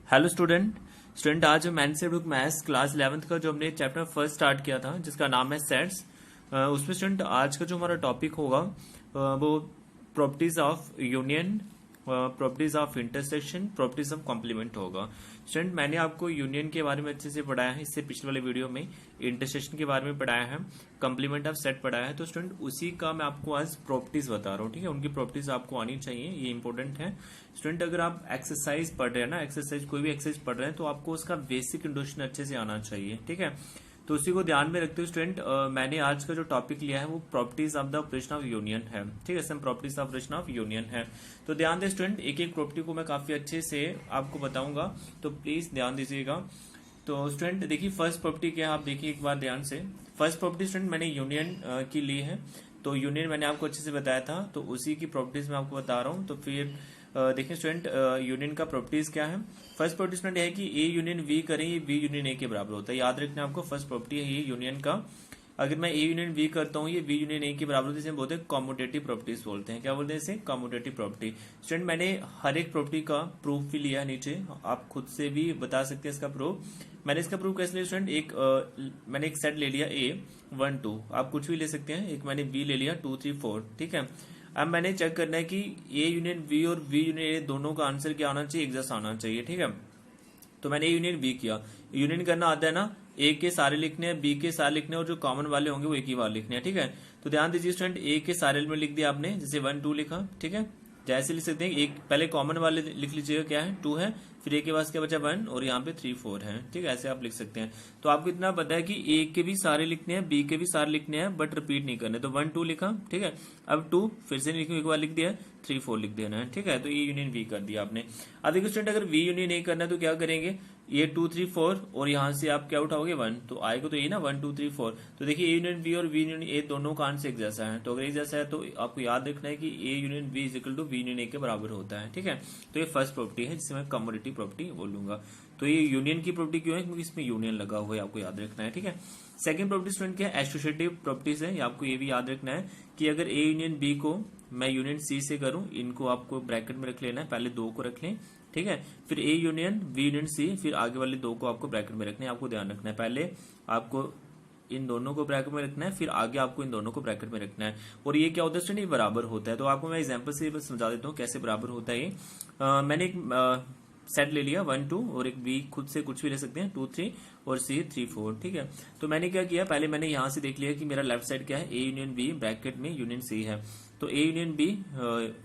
Hello student आज मैंने से बुक मैथ्स क्लास 11th का जो हमने चैप्टर फर्स्ट स्टार्ट किया था जिसका नाम है सेट्स। उसमें स्टूडेंट आज का जो हमारा टॉपिक होगा वो properties of union, properties of intersection, properties of complement होगा। स्टूडेंट मैंने आपको यूनियन के बारे में अच्छे से पढ़ाया है, इससे पिछले वाले वीडियो में इंटरसेक्शन के बारे में पढ़ाया है, कॉम्प्लीमेंट ऑफ सेट पढ़ाया है। तो स्टूडेंट उसी का मैं आपको आज प्रॉपर्टीज बता रहा हूँ, ठीक है। उनकी प्रॉपर्टीज आपको आनी चाहिए, ये इंपॉर्टेंट है। स्टूडेंट अगर आप एक्सरसाइज पढ़ रहे हैं ना, एक्सरसाइज कोई भी एक्सरसाइज पढ़ रहे हैं तो आपको उसका बेसिक इंट्रोडक्शन अच्छे से आना चाहिए, ठीक है। तो उसी को ध्यान में रखते हुए स्टूडेंट मैंने आज का जो टॉपिक लिया है वो properties of the operation of union है, ठीक है। Some properties of operation of union है। तो ध्यान दें स्टूडेंट, एक एक प्रॉपर्टी को मैं काफी अच्छे से आपको बताऊंगा, तो प्लीज ध्यान दीजिएगा। तो स्टूडेंट देखिए फर्स्ट प्रॉपर्टी क्या है, आप देखिए एक बार ध्यान से। फर्स्ट प्रॉपर्टी स्टूडेंट मैंने यूनियन की ली है, तो यूनियन मैंने आपको अच्छे से बताया था, तो उसी की प्रॉपर्टीज मैं आपको बता रहा हूँ। तो फिर देखिए स्टूडेंट यूनियन का प्रॉपर्टीज क्या है। फर्स्ट प्रॉपर्टी स्टूडेंट है कि ए यूनियन वी करें, ये बी यूनियन ए के बराबर होता है। याद रखना आपको, फर्स्ट प्रॉपर्टी है ये यूनियन का। अगर मैं ए यूनियन वी करता हूँ, ये बी यूनियन ए के बराबर होता है, इसे बोलते हैं कॉम्यूटेटिव प्रॉपर्टीज बोलते हैं। क्या बोलते हैं इसे? Commutative property. स्टूडेंट मैंने हर एक प्रॉपर्टी का प्रूफ भी लिया है नीचे, आप खुद से भी बता सकते हैं इसका प्रूफ। मैंने इसका प्रूफ कैसे लिया स्टूडेंट, मैंने एक सेट ले लिया ए 1 2, आप कुछ भी ले सकते हैं। एक मैंने बी ले लिया 2 3 4, ठीक है। अब मैंने चेक करना है कि ए यूनियन बी और बी यूनियन ए दोनों का आंसर क्या आना चाहिए, एग्जैक्ट आना चाहिए, ठीक है। तो मैंने ए यूनियन बी किया। यूनियन करना आता है ना, ए के सारे लिखने हैं, बी के सारे लिखने हैं, और जो कॉमन वाले होंगे वो एक ही बार लिखने हैं, ठीक है। तो ध्यान दीजिए स्टूडेंट, ए के सारे एलिमेंट लिख दिया आपने, जैसे 1 2 लिखा, ठीक है। जैसे लिख सकते हैं, एक पहले कॉमन वाले लिख लीजिएगा, क्या है 2 है, फिर ए के पास क्या बचा 1, और यहाँ पे 3 4 है, ठीक है। ऐसे आप लिख सकते हैं। तो आपको इतना पता है कि ए के भी सारे लिखने हैं, बी के भी सारे लिखने हैं, बट रिपीट नहीं करने। तो 1 2 लिखा, ठीक है। अब 2 फिर से एक बार लिख दिया, 3 4 लिख देना है, ठीक है। तो ए यूनियन बी कर दिया आपने। अब देखिए स्टूडेंट, अगर वी यूनियन ए करना है तो क्या करेंगे, ये 2 3 4 और यहाँ से आप क्या उठाओगे 1, तो आएगा तो ये ना 1 2 3 4। तो देखिए ए यूनियन बी और वी यूनियन ए दोनों का आंसर एक जैसा है। तो अगर एक जैसा है तो आपको याद रखना है कि A union B is equal to B union A के बराबर होता है, ठीक है। तो ये फर्स्ट प्रॉपर्टी है जिसे मैं कम्यूटेटिव प्रॉपर्टी बोलूंगा। तो ये यूनियन की प्रॉपर्टी क्यों है, क्योंकि इसमें यूनियन लगा हुआ है, आपको याद रखना है, ठीक है। सेकंड प्रॉपर्टी स्टूडेंट क्या है, एसोसिएटिव प्रॉपर्टीज है। आपको ये भी याद रखना है कि अगर ए यूनियन बी को मैं यूनियन सी से करूं, इनको आपको ब्रैकेट में रख लेना है, पहले 2 को रख लें, ठीक है। फिर A union B union C, फिर आगे वाले 2 को आपको ब्रैकेट में रखना है। आपको ध्यान रखना है, पहले आपको इन दोनों को ब्रैकेट में रखना है, फिर आगे आपको इन दोनों को ब्रैकेट में रखना है। और ये क्या होता है स्टूडेंट, ये बराबर होता है। तो आपको मैं एग्जांपल से समझा देता हूँ कैसे बराबर होता है ये। मैंने एक सेट ले लिया 1 2, और एक बी खुद से कुछ भी ले सकते हैं 2 3, और सी 3 4, ठीक है। तो मैंने क्या किया, पहले मैंने यहां से देख लिया कि मेरा लेफ्ट साइड क्या है, ए यूनियन बी ब्रैकेट में यूनियन सी है, तो A union B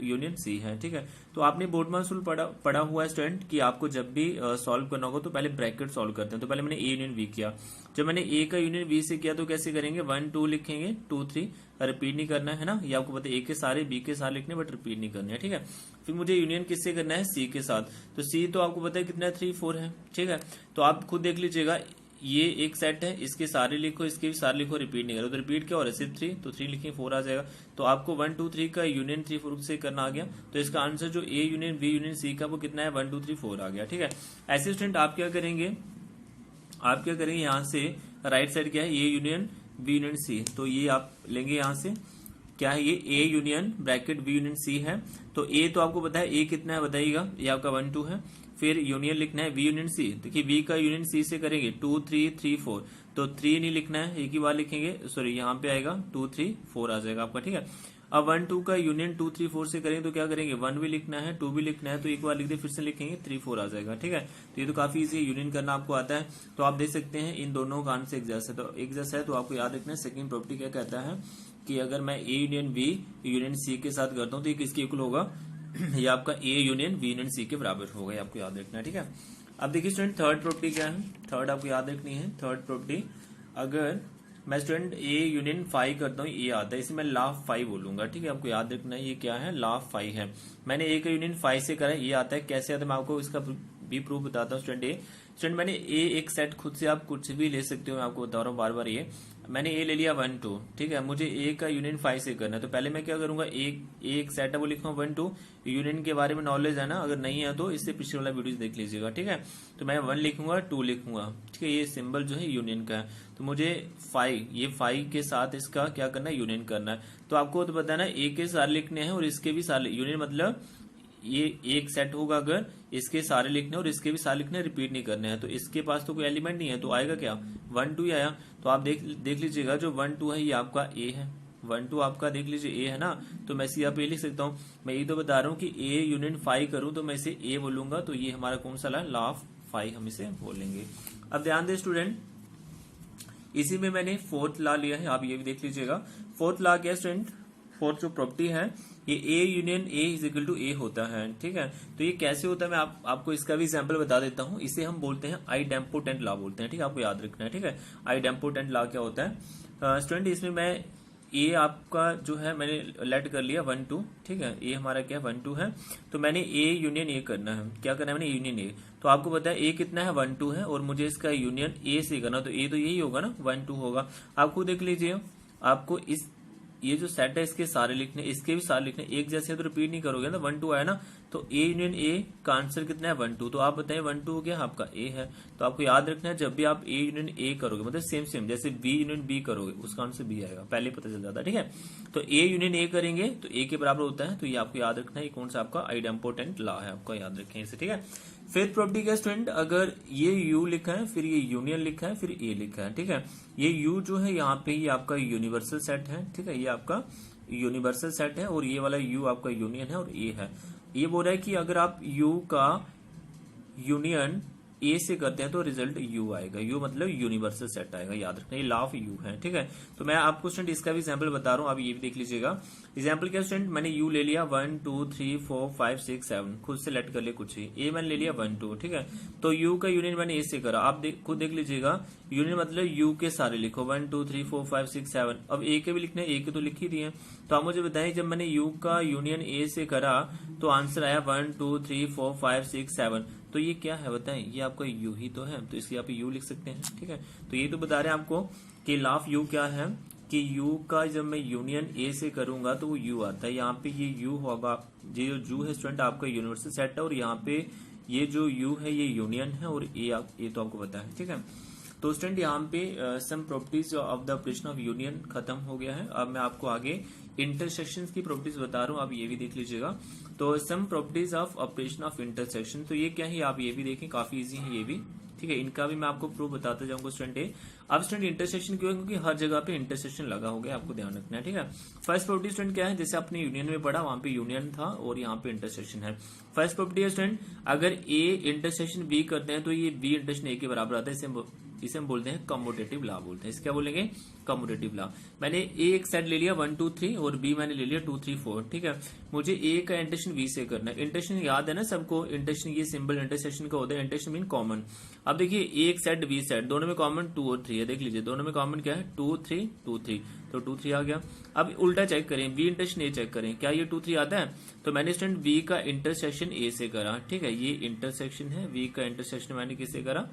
union C है, ठीक है। तो आपने बोर्डमान रूल पढ़ा हुआ है स्टूडेंट कि आपको जब भी सॉल्व करना होगा तो पहले ब्रैकेट सॉल्व करते हैं। तो पहले मैंने ए यूनियन बी किया, जब मैंने ए का यूनियन बी से किया तो कैसे करेंगे, 1 2 लिखेंगे, 2 3, रिपीट नहीं करना है ना, ये आपको पता है। ए के सारे बी के सारे लिखने, बट रिपीट नहीं करने, ठीक है। फिर मुझे यूनियन किससे करना है, सी के साथ। तो सी तो आपको पता है कितना है, 3 4 है, ठीक है। तो आप खुद देख लीजिएगा, ये एक सेट है, इसके सारे लिखो, इसके भी सारे लिखो, रिपीट नहीं करो। तो रिपीट क्या हो रहा है, सिर्फ 3, तो 3 लिखें 4 आ जाएगा। तो आपको 1 2 3 का यूनियन 3 4 से करना आ गया। तो इसका आंसर जो A union B union C का वो कितना है, 1 2 3 4 आ गया, ठीक है। ऐसे स्टूडेंट आप क्या करेंगे, यहाँ से राइट साइड क्या है, A union B union C, तो ये आप लेंगे यहाँ से, क्या है ये A union bracket B union C है। तो ए तो आपको पता है ए कितना है बताइएगा, ये आपका 1 2 है। फिर यूनियन लिखना है वी यूनियन सी, देखिए वी का यूनियन सी से करेंगे 2 3 3 4, तो 3 नहीं लिखना है, एक ही बार लिखेंगे, सॉरी यहाँ पे आएगा 2 3 4 आ जाएगा आपका, ठीक है। अब 1 2 का यूनियन 2 3 4 से करेंगे तो क्या करेंगे, 1 भी लिखना है, 2 भी लिखना है, तो एक बार लिख दे, फिर से लिखेंगे 3 4 आ जाएगा, ठीक है। तो ये तो काफी इजी है, यूनियन करना आपको आता है। तो आप देख सकते हैं इन दोनों का आंसर एक जैसा है, तो एक जैसा है। तो आपको याद रखना है सेकंड प्रॉपर्टी क्या कहता है कि अगर मैं A union B union C के साथ करता हूँ तो ये किसके इक्वल होगा, ये आपका A union B union C के बराबर होगा, ये आपको याद रखना है, ठीक है। अब देखिए स्टूडेंट थर्ड प्रॉपर्टी क्या है, थर्ड आपको याद रखनी है। थर्ड प्रॉपर्टी, अगर मैं स्टूडेंट ए यूनियन फाइव करता हूँ, ये आता है, इसे मैं लाफ 5 बोलूंगा, ठीक है। आपको याद रखना है ये क्या है, लाफ 5 है। मैंने ए का यूनियन 5 से करा, ये आता है, कैसे आता है मैं आपको इसका भी प्रूफ बताता हूँ स्टूडेंट। स्टूडेंट मैंने ए एक सेट खुद से आप कुछ भी ले सकते हो, मैं आपको बता रहा हूँ बार बार। ये मैंने ए ले लिया 1 2, ठीक है। मुझे ए का यूनियन 5 से करना है, तो पहले मैं क्या करूंगा, एक सेट है वो लिखूंगा 1 2। यूनियन के बारे में नॉलेज है ना, अगर नहीं है तो इससे पिछले वाला वीडियो देख लीजिएगा, ठीक है। तो मैं 1 लिखूंगा, 2 लिखूंगा, ठीक है। ये सिंबल जो है यूनियन का है, तो मुझे 5, ये 5 के साथ इसका क्या करना है, यूनियन करना है। तो आपको तो पता है ना, ए के सारे लिखने हैं और इसके भी सारे, यूनियन मतलब ये एक सेट होगा अगर इसके सारे लिखने और इसके भी सारे लिखने, रिपीट नहीं करने हैं, तो इसके पास तो कोई एलिमेंट नहीं है, तो आएगा क्या 1 2 ही आया। तो आप देख लीजिएगा जो 1 2 है ये आपका ए है, 1 2 आपका देख लीजिए ए है ना, तो मैं इसे यहाँ पे लिख सकता हूँ। मैं ये तो बता रहा हूँ कि ए यूनियन फाई करूँ तो मैं इसे ए बोलूंगा, तो ये हमारा कौन सा लॉ ऑफ फाई हम इसे बोलेंगे। अब ध्यान दें स्टूडेंट, इसी में मैंने फोर्थ लॉ लिया है, आप ये भी देख लीजिएगा। फोर्थ लॉ क्या स्टूडेंट, फोर्थ जो प्रॉपर्टी है ये A union A is equal to A होता है, ठीक है। तो ये कैसे होता है मैं आपको इसका भी एग्जांपल बता देता हूँ। इसे हम बोलते हैं आइडेम्पोटेंट लॉ बोलते हैं, ठीक है, आपको याद रखना है, ठीक है। आइडेम्पोटेंट लॉ क्या होता है स्टूडेंट, इसमें मैं ए आपका जो है मैंने लेट कर लिया 1 2, ठीक है, ए हमारा क्या है 1 2 है, तो मैंने ए यूनियन ए करना है। क्या करना है मैंने यूनियन ए, तो आपको पता है ए कितना है 1 2 है, और मुझे इसका यूनियन ए से करना, तो ए तो यही होगा ना 1 2 होगा। आप खुद देख लीजिए, आपको इस ये जो सेट है इसके सारे लिखने, इसके भी सारे लिखने, एक जैसे तो रिपीट नहीं करोगे ना, 1 2 आया ना, तो ए यूनियन ए का आंसर कितना है 1 2, तो आप बताएं 1 2 हो गया आपका ए है। तो आपको याद रखना है जब भी आप ए यूनियन ए करोगे, मतलब सेम जैसे बी यूनियन बी करोगे उसका आंसर बी आएगा, पहले पता चल जाता है, ठीक है। तो ए यूनियन ए करेंगे तो ए के बराबर होता है, तो ये आपको याद रखना है, ये कौन सा आपका आइडेम्पोटेंट लॉ है, आपको याद रखें इसे, ठीक है। फिफ्थ प्रॉपर्टी क्या स्टूडेंट, अगर ये यू लिखा है फिर ये यूनियन लिखा है फिर ए लिखा है, ठीक है, ये यू जो है यहाँ पे ये आपका यूनिवर्सल सेट है, ठीक है, ये आपका यूनिवर्सल सेट है, और ये वाला यू आपका यूनियन है और ए है। ये बोल रहा है कि अगर आप यू का यूनियन ए से करते हैं तो रिजल्ट यू आएगा, यू मतलब यूनिवर्सल सेट आएगा, याद रखना ये लॉ ऑफ यू है, ठीक है। तो मैं आपको स्टूडेंट इसका भी एग्जांपल बता रहा हूँ, आप ये भी देख लीजिएगा। एग्जांपल क्या स्टूडेंट, मैंने यू ले लिया 1 2 3 4 5 6 7, खुद से लेट कर लिया कुछ ही, ए मैंने ले लिया 1 2, ठीक है। तो यू का यूनियन मैंने ए से करा, आप खुद देख लीजिएगा, यूनियन मतलब यू के सारे लिखो 1 2 3 4 5 6 7, अब ए के भी लिखने, ए के तो लिख ही दिए। तो आप मुझे बताएं जब मैंने यू का यूनियन ए से करा तो आंसर आया 1 2 3 4 5 6 7, तो ये क्या है बताएं, ये आपका यू ही तो है, तो इसलिए आप यू लिख सकते हैं, ठीक है। तो ये तो बता रहे हैं आपको कि लॉ ऑफ यू क्या है, कि यू का जब मैं यूनियन ए से करूंगा तो वो यू आता है, यहाँ पे ये यू होगा, ये जो यू है स्टूडेंट आपका यूनिवर्सल सेट है, और यहाँ पे ये जो यू है ये यूनियन है, और ए तो आपको पता है, ठीक है। तो स्टूडेंट यहाँ पे some properties of the operation of union खत्म हो गया है। अब मैं आपको आगे इंटरसेक्शन की प्रॉपर्टीज बता रहा हूँ, आप ये भी देख लीजिएगा। तो some properties of operation of intersection, तो ये क्या है आप ये भी देखें, काफी इजी है ये भी, ठीक है, इनका भी मैं आपको प्रूफ बताते जाऊंगा स्टूडेंट। अब स्टूडेंट इंटरसेक्शन क्यों है, क्योंकि हर जगह पे इंटरसेक्शन लगा हो गया, आपको ध्यान रखना है, ठीक है। फर्स्ट प्रॉपर्टी स्टूडेंट क्या है, जैसे आपने यूनियन में पढ़ा वहां पे यूनियन था और यहाँ पे इंटरसेक्शन है। फर्स्ट प्रॉपर्टी है स्टूडेंट, अगर ए इंटरसेक्शन बी करते हैं तो ये बी इंटरसेक्शन ए के बराबर आता है, इसे हम बोलते हैं कम्यूटेटिव लॉ बोलते हैं। इसे क्या बोलेंगे, कम्यूटेटिव लॉ। मैंने ए एक सेट ले लिया 1 2 3 और बी मैंने ले लिया 2 3 4, ठीक है। मुझे ए का इंटरसेक्शन बी से करना है, इंटरसेक्शन याद है ना सबको, इंटरसेक्शन ये सिंबल इंटरसेक्शन का होता है, इंटरसेक्शन मीन कॉमन। अब देखिए एक सेट बी सेट, दोनों में कॉमन 2 और 3 है, देख लीजिए दोनों में कॉमन क्या है 2 3 2 3, तो 2 3 आ गया। अब उल्टा चेक करें, बी इंटरसेक्शन ए चेक करें, क्या ये 2 3 आता है, तो मैंने स्टूडेंट बी का इंटरसेक्शन ए से करा, ठीक है, ये इंटरसेक्शन है, बी का इंटरसेक्शन मैंने किससे करा,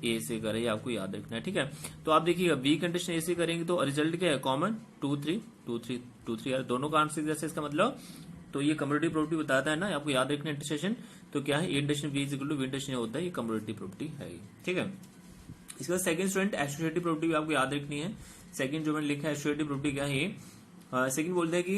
ए से करें, ये आपको याद रखना है, ठीक है। तो आप देखिएगा बी कंडीशन ए से करेंगे तो रिजल्ट क्या है, कॉमन 2 3 2 3 2 3 यार दोनों का आंसर जैसे, इसका मतलब तो ये कम्यूटेटिव प्रॉपर्टी बताता है ना, आपको याद रखना है इंटरसेक्शन, तो क्या है intersection B is equal to intersection होता है, ये कम्यूटेटिव प्रॉपर्टी है, ठीक है। इसके बाद सेकंड स्टूडेंट एसोसिएटिव प्रॉपर्टी भी आपको याद रखनी है। सेकंड जो मैंने लिखा है एसोसिएटिव प्रॉपर्टी क्या है, सेकंड बोलते हैं कि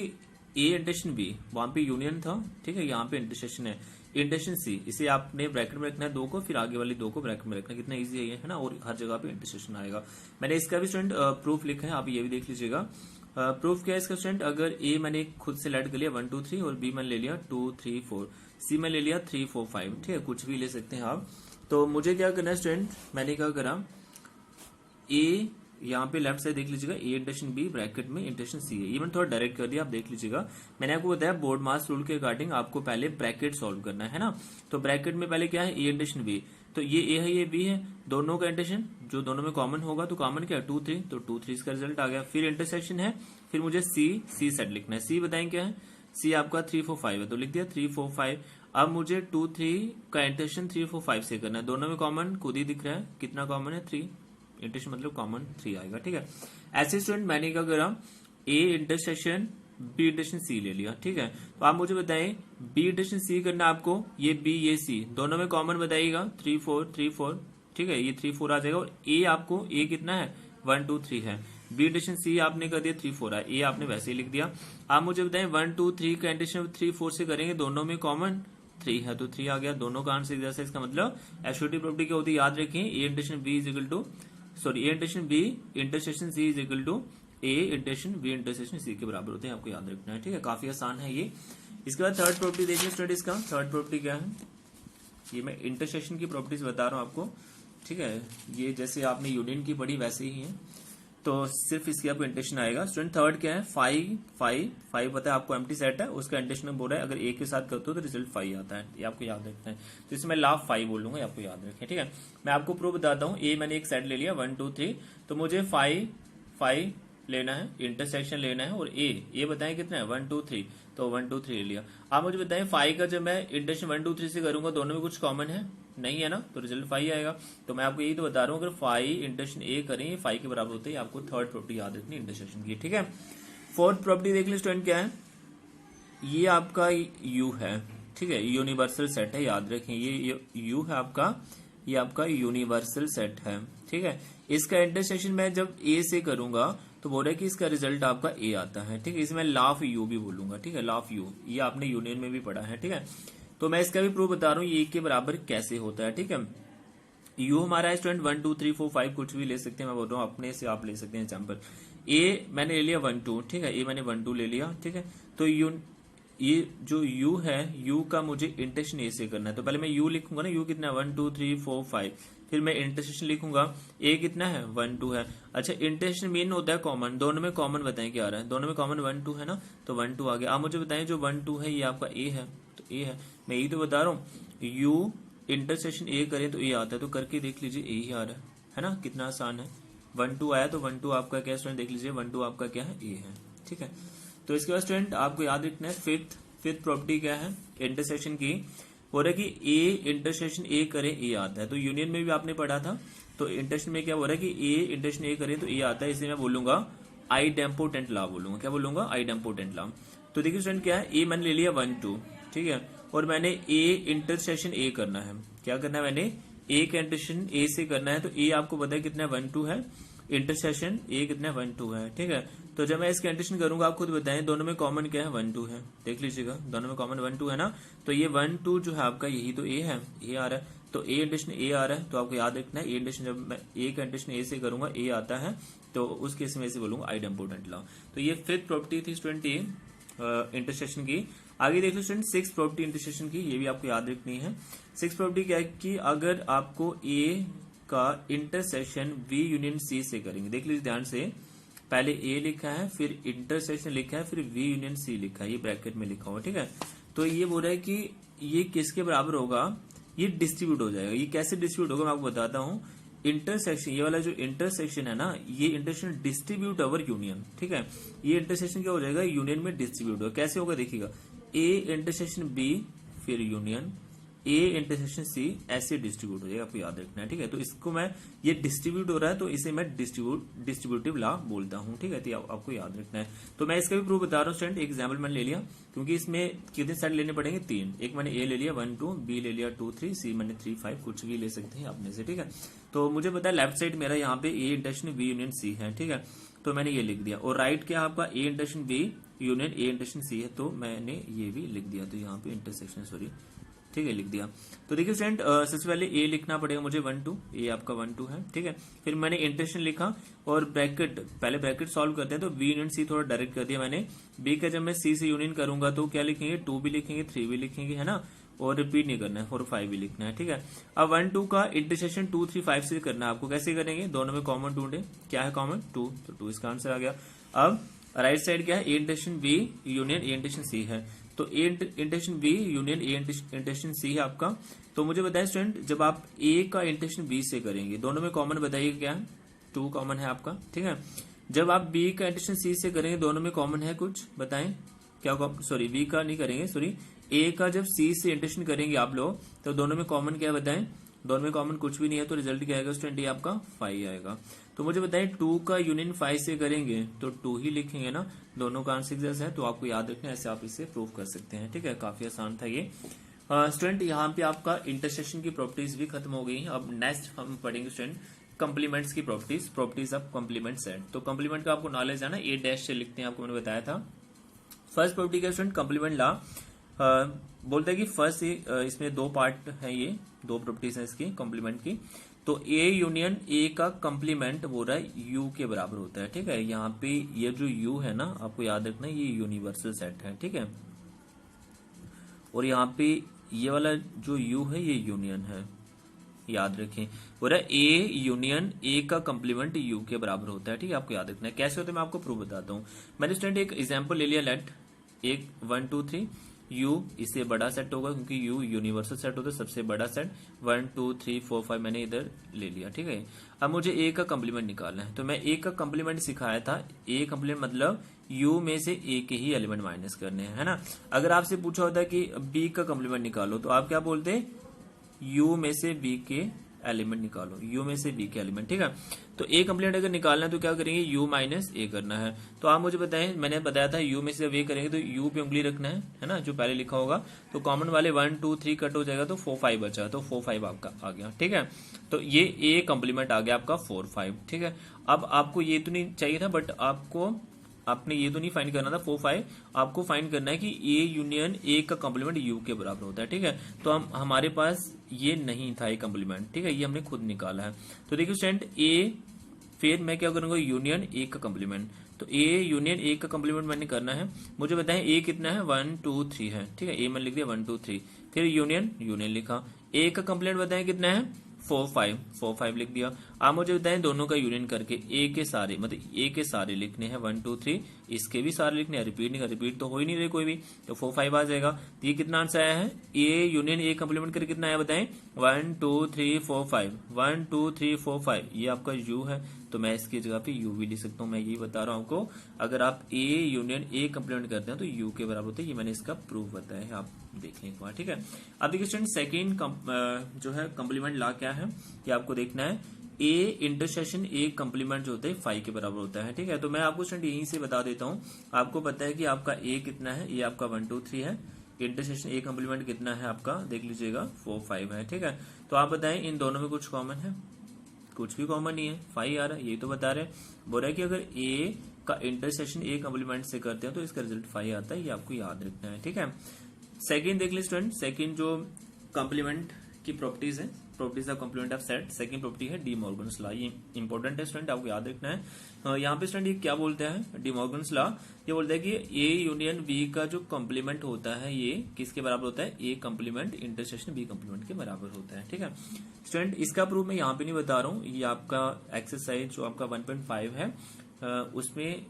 ए इंटरसेक्शन बी, वहां पे यूनियन था, ठीक है, यहाँ पे इंटरसेक्शन है, इंटरसेक्शन सी, इसे आपने ब्रैकेट में रखना है 2 को, फिर आगे वाली 2 को ब्रैकेट में रखना है, कितना इजी है ना, और हर जगह पे इंटरसेक्शन आएगा। मैंने इसका भी स्टूडेंट प्रूफ लिखा है, आप ये भी देख लीजिएगा। प्रूफ क्या है इसका स्टूडेंट, अगर ए मैंने खुद से लेट कर लिया 1 2 3 और बी मैंने ले लिया 2 3 4, सी मैंने ले लिया 3 4 5, ठीक है, कुछ भी ले सकते हैं आप। तो मुझे क्या करना है स्टूडेंट, मैंने क्या करा, ए यहाँ पे लेफ्ट साइड देख लीजिएगा, ए इंटरसेक्शन बी ब्रैकेट में इंटरसेक्शन सी है, ये मैंने थोड़ा डायरेक्ट कर दिया, आप देख लीजिएगा। मैंने आपको बताया बोर्ड मास रूल के अकॉर्डिंग आपको पहले ब्रैकेट सॉल्व करना है ना, तो ब्रैकेट में पहले क्या है ए इंटरसेक्शन बी, तो ये ए है ये बी है, दोनों का इंटरसेक्शन जो दोनों में कॉमन होगा, तो कॉमन क्या है 2 3, तो 2 3 इसका रिजल्ट आ गया। फिर इंटरसेक्शन है, फिर मुझे सी सेट लिखना है, सी बताएं क्या है, सी आपका 3 4 5 है, तो लिख दिया 3 4 5। अब मुझे 2 3 का इंटरसेक्शन 3 4 5 से करना है, दोनों में कॉमन खुद ही दिख रहा है, कितना कॉमन है 3, इंटरसेक्शन मतलब कॉमन 3 आएगा, ठीक है। ऐसे स्टूडेंट मैंने क्या करा, A intersection B intersection C ले लिया, ठीक है। तो आप मुझे बताएं बी इंटरसेक्शन सी करना आपको, ये बी ये सी दोनों में कॉमन बताइएगा 3 4 3 4, ठीक है, ये 3 4 आ जाएगा, और ए आपको ए कितना है 1 2 3 है, बी इंटरसेक्शन सी आपने कर दिया 3 4 है, ए आपने वैसे ही लिख दिया। आप मुझे बताएं 1 2 3 का इंटरसेक्शन 3 4 से करेंगे, दोनों में कॉमन 3 है, तो 3 आ गया, दोनों का आंसर जैसे। इसका मतलब एसोसिएटिव प्रॉपर्टी क्या होती है, याद रखें, A intersection B is equal to A intersection B intersection C is equal to A intersection B intersection C के बराबर होते हैं, आपको याद रखना है, ठीक है, काफी आसान है ये। इसके बाद थर्ड प्रॉपर्टी देखिए स्टूडेंट, इसका थर्ड प्रॉपर्टी क्या है, ये मैं इंटरसेक्शन की प्रॉपर्टीज बता रहा हूँ आपको, ठीक है, ये जैसे आपने यूनियन की पढ़ी वैसे ही है, तो सिर्फ इसकी आपको इंटेंशन आएगा। स्टूडेंट थर्ड क्या है, 5 पता है आपको, एम्प्टी सेट है, उसका इंटेंशन बोल रहा है अगर ए के साथ करते हो तो रिजल्ट 5 आता है, ये आपको याद रखना है, तो इसमें लाभ 5 बोलूंगा, ये आपको याद रखें, ठीक है। मैं आपको प्रूफ बताता हूँ, ए मैंने एक सेट ले लिया 1 2 3, तो मुझे 5 लेना है, इंटरसेक्शन लेना है, और ए बताएं कितना है 1 2 3, तो 1 2 3 ले लिया। आप मुझे बताएं 5 का जब मैं इंटरसेक्शन 1 2 3 से करूंगा दोनों में कुछ कॉमन है, नहीं है ना, तो रिजल्ट 5 आएगा। तो मैं आपको यही तो बता रहा हूँ, अगर 5 इंटरसेक्शन ए करें, ये 5 के बराबर होते हैं, आपको थर्ड प्रॉपर्टी याद रखनी इंटरसेक्शन की, ठीक है। फोर्थ प्रॉपर्टी देख लीजिए स्टूडेंट, क्या है, ये आपका यू है, ठीक है, यूनिवर्सल सेट है, याद रखें, ये यू है आपका, ये आपका यूनिवर्सल सेट है, ठीक है। इसका इंटरसेक्शन मैं जब ए से करूंगा तो बोल रहा है कि इसका रिजल्ट आपका ए आता है, ठीक है, इसमें लाफ यू भी बोलूंगा, ठीक है, लाफ यू, ये आपने यूनियन में भी पढ़ा है, ठीक है। तो मैं इसका भी प्रूफ बता रहा हूँ ये के बराबर कैसे होता है, ठीक है। यू हमारा है स्टूडेंट 1 2 3 4 5 कुछ भी ले सकते हैं, मैं बोल रहा हूँ अपने से आप ले सकते हैं एग्जाम्पल। ए मैंने ले लिया 1 2, ठीक है, ए मैंने 1 2 ले लिया, ठीक है। तो ये जो u है, u का मुझे इंटरसेक्शन ए से करना है, तो पहले मैं u लिखूंगा ना, u कितना है 1 2 3 4 5, फिर मैं इंटरसेक्शन लिखूंगा, a कितना है 1 2 है। अच्छा, इंटरसेक्शन मेन होता है कॉमन, दोनों में कॉमन बताएं क्या आ रहा है, दोनों में कॉमन 1 2 है ना, तो 1 2 आ गया। आप मुझे बताएं जो 1 2 है ये आपका a है, तो a है, मैं यही तो बता रहा हूँ, u इंटरसेक्शन a करें तो a आता है, तो करके देख लीजिए a ही आ रहा है ना, कितना आसान है। 1 2 आया तो 1 2 आपका क्या स्टूडेंट, देख लीजिए 1 2 आपका क्या है, a है, ठीक है। तो इसके बाद स्टूडेंट आपको याद रखना है फिफ्थ प्रॉपर्टी क्या है इंटरसेक्शन की, हो रहा है कि ए इंटरसेक्शन ए करे ए आता है, तो यूनियन में भी आपने पढ़ा था, तो इंटरसेक्शन में क्या हो रहा है कि ए इंटरसेक्शन ए करे तो ए आता है, इसलिए मैं बोलूंगा आइडेम्पोटेंट लॉ बोलूंगा, क्या बोलूंगा, आइडेम्पोटेंट लॉ। तो देखिए स्टूडेंट क्या है, ए मैंने ले लिया 1 2, ठीक है, और मैंने ए इंटरसेक्शन ए करना है, क्या करना है, मैंने ए का इंटरसेक्शन ए से करना है, तो ए आपको पता है कितना 1 2 है, इंटरसेक्शन ए कितना 1 2 है, ठीक है। तो जब मैं इसका इंटरसेक्शन करूंगा आप खुद बताएं दोनों में कॉमन क्या है 1 2 है, देख लीजिएगा दोनों में कॉमन 1 2 है ना, तो ये 1 2 जो है आपका यही तो ए है, ए आ रहा है, तो ए इंटरसेक्शन ए आ रहा है, तो आपको याद रखना है ए इंटरसेक्शन जब मैं ए का इंटरसेक्शन ए से करूंगा ए आता है, तो उस केस में ऐसे बोलूंगा आइडेम्पोटेंट लॉ। तो ये फिफ्थ प्रॉपर्टी थी स्टूडेंट ये इंटरसेक्शन की। आगे देख लो स्टूडेंट सिक्स प्रॉपर्टी इंटरसेक्शन की, ये भी आपको याद रखनी है। सिक्स प्रॉपर्टी क्या है कि अगर आपको ए का इंटरसेक्शन बी यूनियन सी से करेंगे, देख लीजिए ध्यान से, पहले ए लिखा है, फिर इंटरसेक्शन लिखा है, फिर वी यूनियन सी लिखा है, ये ब्रैकेट में लिखा हुआ, ठीक है। तो ये बोल रहा है कि ये किसके बराबर होगा, ये डिस्ट्रीब्यूट हो जाएगा। ये कैसे डिस्ट्रीब्यूट होगा मैं आपको बताता हूँ। इंटरसेक्शन, ये वाला जो इंटरसेक्शन है ना, ये इंटरसेक्शन डिस्ट्रीब्यूट ओवर यूनियन, ठीक है। ये इंटरसेक्शन क्या हो जाएगा, यूनियन में डिस्ट्रीब्यूट होगा। कैसे होगा देखिएगा, ए इंटरसेक्शन बी फिर यूनियन, ए इंटरसेक्शन सी ऐसे डिस्ट्रीब्यूट हो जाएगा, आपको याद रखना है, ठीक है। तो इसको मैं, ये डिस्ट्रीब्यूट हो रहा है तो इसे मैं डिस्ट्रीब्यूटिव लॉ बोलता हूँ, ठीक है, तो आपको याद रखना है। तो मैं इसका भी प्रूफ बता रहा हूँ स्टूडेंट, एक एग्जाम्पल मैंने ले लिया, क्योंकि इसमें कितने सेट लेने पड़ेंगे, 3, एक मैंने ए ले लिया 1 2, बी ले लिया 2 3, सी मैंने 3 5, कुछ भी ले सकते हैं अपने से, ठीक है। तो मुझे पता है लेफ्ट साइड मेरा यहाँ पे A intersection B union C है, ठीक है, तो मैंने ये लिख दिया, और राइट क्या आपका A intersection B union A intersection C है, तो मैंने ये भी लिख दिया, तो यहाँ पे इंटरसेक्शन सॉरी, ठीक है, लिख दिया। तो देखिए फ्रेंड सबसे पहले ए लिखना पड़ेगा मुझे 1 2, ए आपका 1 2 है, ठीक है। फिर मैंने इंटरसेक्शन लिखा और ब्रैकेट, पहले ब्रैकेट सॉल्व करते हैं, तो बी यूनियन सी थोड़ा डायरेक्ट कर दिया मैंने। बी का जब मैं सी से यूनियन करूंगा तो क्या लिखेंगे, 2 भी लिखेंगे 3 भी लिखेंगे, है ना, और रिपीट नहीं करना है, 4 5 भी लिखना है, ठीक है। अब 1 2 का इंटरसेक्शन 2 3 5 से करना है आपको, कैसे करेंगे, दोनों में कॉमन ढूंढे, क्या है कॉमन 2, तो 2 इसका आंसर आ गया। अब राइट साइड क्या है, A intersection B union A intersection C है, तो A intersection B union A intersection C है आपका। तो मुझे बताएं स्टूडेंट, जब आप ए का इंटरसेक्शन बी से करेंगे, दोनों में कॉमन बताइए क्या है, 2 कॉमन है आपका, ठीक है। जब आप बी का इंटरसेक्शन सी से करेंगे, दोनों में कॉमन है कुछ, बताएं क्या, सॉरी बी का नहीं करेंगे, सॉरी ए का जब सी से इंटरसेक्शन करेंगे आप लोग, तो दोनों में कॉमन क्या है बताएं, दोनों में कॉमन कुछ भी नहीं है, तो रिजल्ट क्या आएगा स्टूडेंट, ये आपका 5 आएगा। तो मुझे बताएं 2 का यूनियन 5 से करेंगे तो 2 ही लिखेंगे ना, दोनों का आंसर जैसा है, तो आपको याद रखना है, ऐसे आप इसे प्रूव कर सकते हैं, ठीक है, काफी आसान था ये। स्टूडेंट यहाँ पे आपका इंटरसेक्शन की प्रॉपर्टीज भी खत्म हो गई हैं। अब नेक्स्ट हम पढ़ेंगे स्टूडेंट कंप्लीमेंट्स की प्रॉपर्टीज ऑफ कंप्लीमेंट सेट। तो कंप्लीमेंट का आपको नॉलेज है ना, ए डैश से लिखते हैं, आपको मैंने बताया था। फर्स्ट प्रॉपर्टी का स्टूडेंट कंप्लीमेंट लॉ, बोलता है कि फर्स्ट इसमें दो पार्ट है, ये दो प्रॉपर्टीज है इसकी कॉम्प्लीमेंट की। तो ए यूनियन ए का कॉम्प्लीमेंट बोल रहा है यू के बराबर होता है, ठीक है। यहाँ पे ये जो यू है ना, आपको याद रखना है ये यूनिवर्सल सेट है, ठीक है। और यहाँ पे ये वाला जो यू है ये यूनियन है, याद रखें। बोल रहा है ए यूनियन ए का कॉम्प्लीमेंट यू के बराबर होता है, ठीक है। आपको याद रखना है कैसे होता है, मैं आपको प्रूव बताता हूँ। मैंने स्टूडेंट एक एग्जांपल ले लिया, लेट एक 1 2 3 यू इससे बड़ा सेट होगा क्योंकि यू यूनिवर्सल सेट होता है, सबसे बड़ा सेट 1 2 3 4 5 मैंने इधर ले लिया, ठीक है। अब मुझे ए का कॉम्प्लीमेंट निकालना है, तो मैं ए का कॉम्प्लीमेंट सिखाया था। ए कॉम्प्लीमेंट मतलब यू में से ए के ही एलिमेंट माइनस करने हैं, है ना। अगर आपसे पूछा होता है कि बी का कॉम्प्लीमेंट निकालो, तो आप क्या बोलते, यू में से बी के एलिमेंट निकालो, यू में से बी के एलिमेंट, ठीक है। तो ए कॉम्प्लीमेंट अगर निकालना है तो क्या करेंगे, यू माइनस ए करना है। तो आप मुझे बताएं, मैंने बताया था यू में से जब ए करेंगे तो यू पे उंगली रखना है ना, जो पहले लिखा होगा। तो कॉमन वाले 1 2 3 कट हो जाएगा, तो 4 5 बचा, तो 4 5 आपका आ गया, ठीक है। तो ये ए कॉम्प्लीमेंट आ गया आपका 4 5, ठीक है। अब आपको ये तो नहीं चाहिए था, बट आपने ये तो नहीं फाइंड करना था 4 5, आपको फाइंड करना है कि ए यूनियन ए का कॉम्प्लीमेंट यू के बराबर होता है, ठीक है। तो हमारे पास ये नहीं था ए कॉम्प्लीमेंट, ठीक है, ये हमने खुद निकाला है। तो देखिए स्टूडेंट ए, फिर मैं क्या करूंगा, यूनियन ए का कॉम्प्लीमेंट। तो ए यूनियन ए का कॉम्प्लीमेंट मैंने करना है। मुझे बताएं ए कितना है, 1 2 3 है, ठीक है। ए मैंने लिख दिया 1 2 3, फिर यूनियन लिखा। ए का कॉम्प्लीमेंट बताएं कितना है, 4 5 लिख दिया। आप मुझे बताएं दोनों का यूनियन करके ए के सारे, मतलब ए के सारे लिखने हैं 1 2 3, इसके भी सारे लिखने हैं, रिपीट नहीं कर, रिपीट तो हो ही नहीं रहे कोई भी, तो 4 5 आ जाएगा। तो ये कितना आंसर आया है, ए यूनियन ए कॉम्प्लीमेंट करके कितना आया बताएं, 1 2 3 4 5, 1 2 3 4 5, ये आपका यू है। तो मैं इसकी जगह पे यू भी लिख सकता हूँ। मैं यही बता रहा हूँ आपको, अगर आप ए यूनियन ए कॉम्प्लीमेंट करते हैं तो यू के बराबर होता है। ये मैंने इसका प्रूफ बताया है, आप देख लें एक बार, ठीक है। अब देखिए स्टूडेंट सेकेंड जो है कॉम्प्लीमेंट ला क्या है, ये आपको देखना है। ए इंटरसेक्शन ए कॉम्प्लीमेंट जो होता है 5 के बराबर होता है, ठीक है। तो मैं आपको स्टूडेंट यहीं से बता देता हूँ, आपको पता है कि आपका ए कितना है, ये आपका 1 2 3 है। इंटरसेक्शन ए कॉम्प्लीमेंट कितना है आपका, देख लीजिएगा 4 5 है, ठीक है। तो आप बताएं इन दोनों में कुछ कॉमन है, कुछ भी कॉमन नहीं है, 5 आ रहा है, ये तो बता रहे हैं। बोल रहा है कि अगर ए का इंटरसेक्शन ए कॉम्प्लीमेंट से करते हैं तो इसका रिजल्ट 5 आता है, ये आपको याद रखना है, ठीक है। सेकंड देख लीजिए स्टूडेंट, सेकंड जो कॉम्प्लीमेंट की प्रॉपर्टीज है, properties of complement of set, second property है डी मॉर्गन्स लॉ। ये इंपॉर्टेंट है स्टूडेंट, आपको याद रखना है। यहाँ पे स्टूडेंट ये क्या बोलते हैं, डी मॉर्गन्स लॉ ये बोलता है कि ए यूनियन बी का जो कॉम्प्लीमेंट होता है ये किसके बराबर होता है, A complement intersection B complement के बराबर होता है, ठीक है स्टूडेंट। इसका प्रूफ मैं यहाँ पे नहीं बता रहा हूँ, ये आपका एक्सरसाइज जो आपका 1.5 है उसमें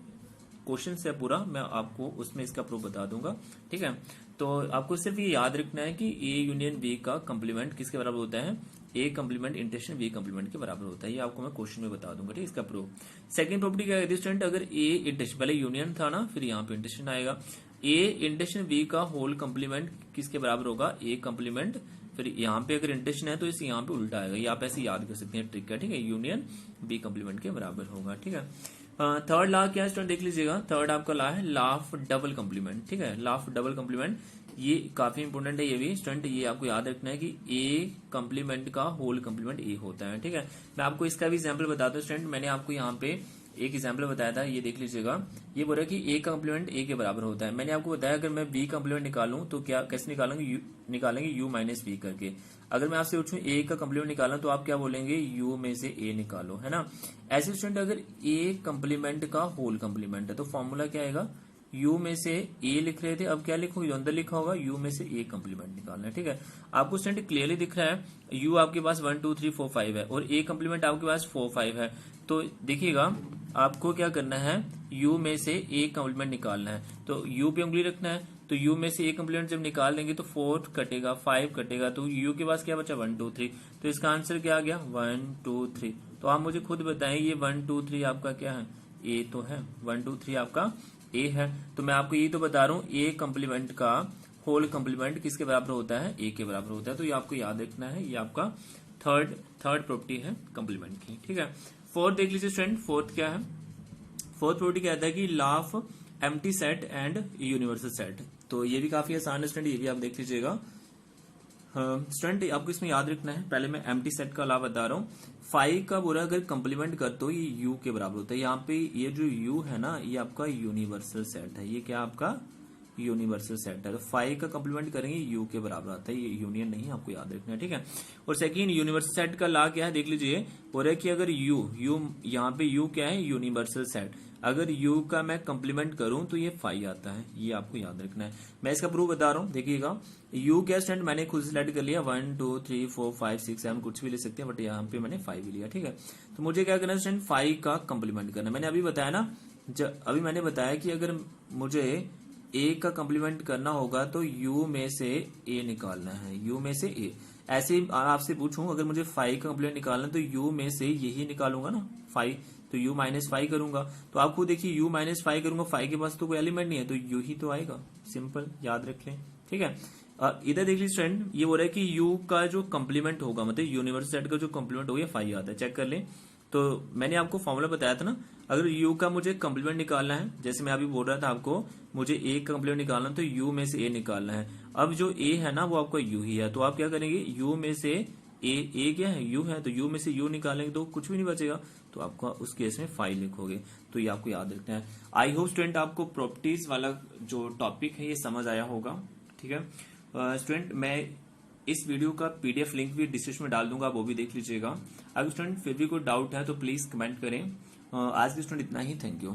क्वेश्चन है पूरा, मैं आपको उसमें इसका प्रूफ बता दूंगा, ठीक है। तो आपको सिर्फ ये याद रखना है कि ए यूनियन बी का कॉम्प्लीमेंट किसके बराबर होता है, A complement intersection B complement के बराबर होता है, ये आपको मैं क्वेश्चन में बता दूंगा, ठीक है। इसका प्रूफ सेकंड प्रॉपर्टी क्या है स्टूडेंट, अगर ए इंटरसेक्शन, पहले यूनियन था ना, फिर यहाँ पे इंटरसेक्शन आएगा, ए इंटरसेक्शन बी का होल कॉम्प्लीमेंट किसके बराबर होगा, ए कॉम्प्लीमेंट, फिर यहाँ पे अगर इंटरसेक्शन है तो इस यहाँ पे उल्टा आएगा, ये आप ऐसे याद कर सकते हैं ट्रिक का, ठीक है। यूनियन बी कॉम्प्लीमेंट के बराबर होगा, ठीक है। थर्ड लॉ क्या है स्टूडेंट, देख लीजिएगा। थर्ड आपका लॉ है लॉ ऑफ डबल कॉम्प्लीमेंट, ठीक है। लॉ ऑफ डबल कॉम्प्लीमेंट ये काफी इंपोर्टेंट है, ये भी स्टूडेंट ये आपको याद रखना है कि ए कॉम्प्लीमेंट का होल कॉम्प्लीमेंट ए होता है, ठीक है। मैं आपको इसका भी एग्जांपल बताता हूँ स्टूडेंट, मैंने आपको यहाँ पे एक एग्जाम्पल बताया था, ये देख लीजिएगा। ये बोल रहा है कि ए कॉम्प्लीमेंट ए के बराबर होता है। मैंने आपको बताया अगर मैं बी कॉम्प्लीमेंट निकालूं तो क्या कैसे निकालेंगे यू माइनस बी करके। अगर मैं आपसे पूछूं ए का कॉम्प्लीमेंट निकालना तो आप क्या बोलेंगे, यू में से ए निकालो, है ना। ऐसे स्टूडेंट अगर ए कॉम्प्लीमेंट का होल कॉम्प्लीमेंट है तो फॉर्मूला क्या आएगा, यू में से ए लिख रहे थे, अब क्या लिखोगे, जो अंदर लिखा होगा यू में से ए कॉम्प्लीमेंट निकालना है, ठीक है। आपको स्टूडेंट क्लियरली दिख रहा है यू आपके पास 1 2 3 4 5 है और ए कॉम्प्लीमेंट आपके पास 4 5 है। तो देखिएगा आपको क्या करना है, u में से a कॉम्प्लीमेंट निकालना है, तो u पे उंगली रखना है। तो u में से a कॉम्प्लीमेंट जब निकाल देंगे तो 4 कटेगा, 5 कटेगा, तो u के पास क्या बचा 1 2 3, तो इसका आंसर क्या आ गया 1 2 3। तो आप मुझे खुद बताएं ये 1 2 3 आपका क्या है, a तो है, 1 2 3 आपका a है। तो मैं आपको ये तो बता रहा हूँ a कॉम्प्लीमेंट का होल कॉम्प्लीमेंट किसके बराबर होता है, a के बराबर होता है। तो ये आपको याद रखना है, ये आपका थर्ड प्रॉपर्टी है कॉम्प्लीमेंट की, ठीक है। फोर्थ देख लीजिए स्टूडेंट, फोर्थ क्या है, फोर्थ प्रॉपर्टी कहता है कि law of empty set and universal set. तो ये भी काफी आसान है स्टूडेंट, ये भी आप देख लीजिएगा। स्टूडेंट आपको इसमें याद रखना है, पहले मैं एम्प्टी सेट का लॉ बता रहा हूँ। 5 का बोला अगर कंप्लीमेंट कर तो ये u के बराबर होता है। यहाँ पे ये जो u है ना, ये आपका यूनिवर्सल सेट है, ये क्या आपका यूनिवर्सल सेट है। तो फाई का कंप्लीमेंट करेंगे यू के बराबर आता है, ये यूनियन नहीं, आपको याद रखना है, ठीक है। और सेकंड यूनिवर्सल सेट का ला क्या है देख लीजिए, और है कि अगर यू यहाँ पे यू क्या है, यूनिवर्सल सेट, अगर u का मैं कंप्लीमेंट करूं तो ये फाई आता है, ये आपको याद रखना है। मैं इसका प्रूफ बता रहा हूं, देखिएगा u क्या स्टूडेंट मैंने खुद सिलेक्ट कर लिया, 1 2 3 4 5 6 7 कुछ भी ले सकते हैं, बट यहाँ पे मैंने 5 लिया, ठीक है। तो मुझे क्या करना है स्टूडेंट, 5 का कंप्लीमेंट करना है। मैंने अभी बताया ना, अभी मैंने बताया कि अगर मुझे a का कंप्लीमेंट करना होगा तो u में से a निकालना है, u में से a। ऐसे ही आपसे पूछूं अगर मुझे 5 का कंप्लीमेंट निकालना है तो u में से यही निकालूंगा ना 5, तो u माइनस 5 करूंगा, तो आपको देखिए u माइनस 5 करूंगा, 5 के पास तो कोई एलिमेंट नहीं है तो u ही तो आएगा, सिंपल, याद रख लें, ठीक है। इधर देख लीजिए स्टूडेंट, ये बोल रहा है कि u का जो कंप्लीमेंट होगा, मतलब यूनिवर्सल सेट का जो कंप्लीमेंट होगा 5 आता है, चेक कर लें। तो मैंने आपको फॉर्मूला बताया था ना, अगर u का मुझे कंप्लीमेंट निकालना है, जैसे मैं अभी बोल रहा था आपको, मुझे a का कंप्लीमेंट निकालना है तो u में से a निकालना है। अब जो a है ना वो आपका u ही है, तो आप क्या करेंगे, u में से a क्या है, u है, तो u में से u निकालेंगे तो कुछ भी नहीं बचेगा, तो आपको उस केस में 5 लिखोगे, तो ये आपको याद रखना है। आई होप स्टूडेंट आपको प्रॉपर्टीज वाला जो टॉपिक है ये समझ आया होगा, ठीक है। स्टूडेंट मैं इस वीडियो का पीडीएफ लिंक भी डिस्क्रिप्शन में डाल दूंगा, वो भी देख लीजिएगा। अगर स्टूडेंट फिर भी कोई डाउट है तो प्लीज कमेंट करें। आज के स्टूडेंट इतना ही, थैंक यू।